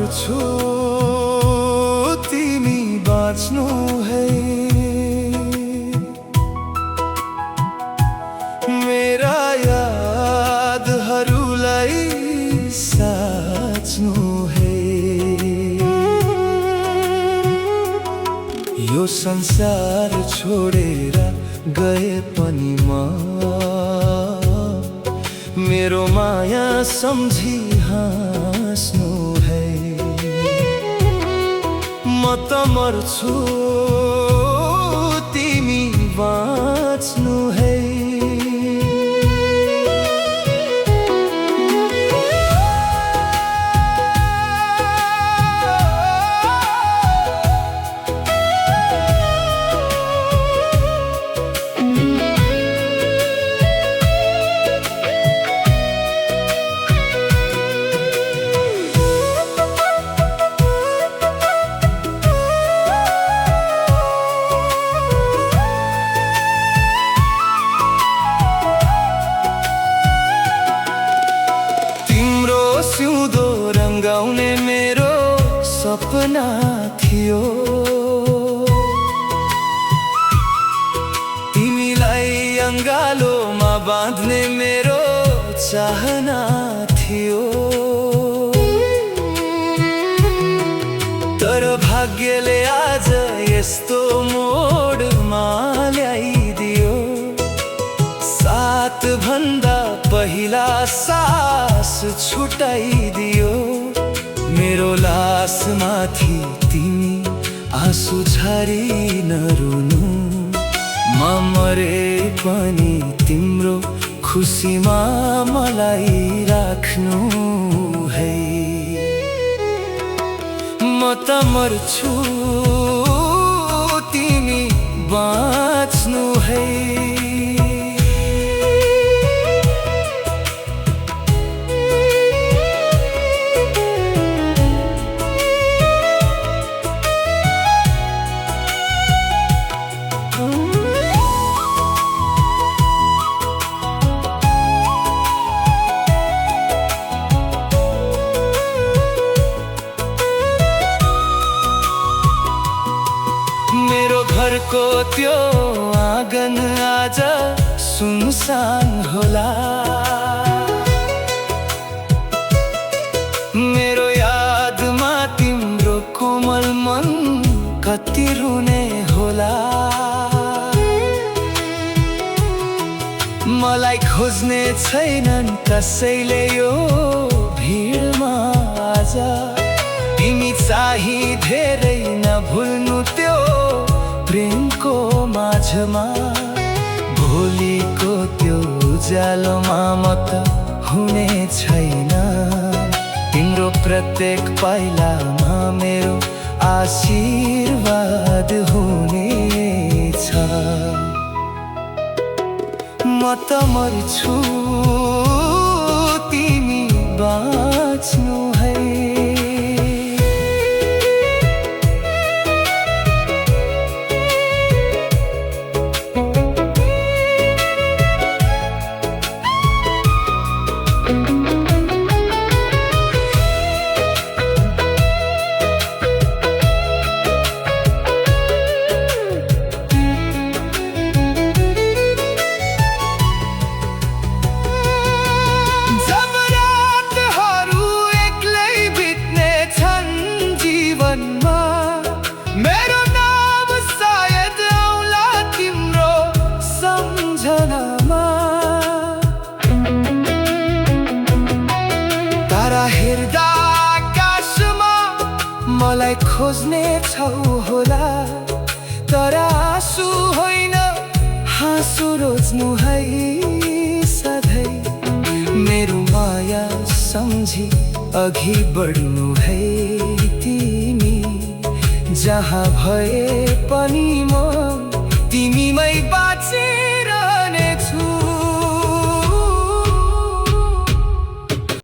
मर्छु तिमी बाँच्नु है। मेरा यादहरूलाई साच्नु है। यो संसार छोडेर गए पनि म मेरो माया सम्झी हाँस्नु है। म त मर्छु तिमी बाँच्नु है। सिउँदो रङ्गाउने मेरो सपना थियो। तिमीलाई अङ्गालोमा बाँध्ने मेरो चाहना थियो। तर भाग्यले आज यस्तो मोडमा ल्याइदियो। सात भन्दा पहिला सास छुटाइदियो। मेरो लासमाथि तिमी आँसु छारी नरुनु। म मरे पनि तिम्रो खुसीमा मलाई राख्नु है। म त मर्छु तिमी बाँच्नु है। मेरो घरको त्यो आँगन आज सुनसान होला। मेरो यादमा तिम्रो कोमल मन कति रुने होला। मलाई खोज्ने छैनन् कसैले यो भिडमा आज। तिमी चाहिँ धेरै नभुल्नु त्यो प्रेमको माझमा। भोलिको त्यो उज्यालोमा म त हुने छैन। तिम्रो प्रत्येक पाइलामा मेरो आशीर्वाद हुनेछ। म त मर्छु तिमी बाँच्नु है। मेरो नाम सायद आउला तिम्रो सम्झनामा। तारा हेर्दा आकाशमा मलाई खोज्ने छौ होला। तर आँसु होइन हाँसो रोज्नु है सधैँ। मेरो माया सम्झी अघि बढ्नु है। तिमी जहाँ भए पनि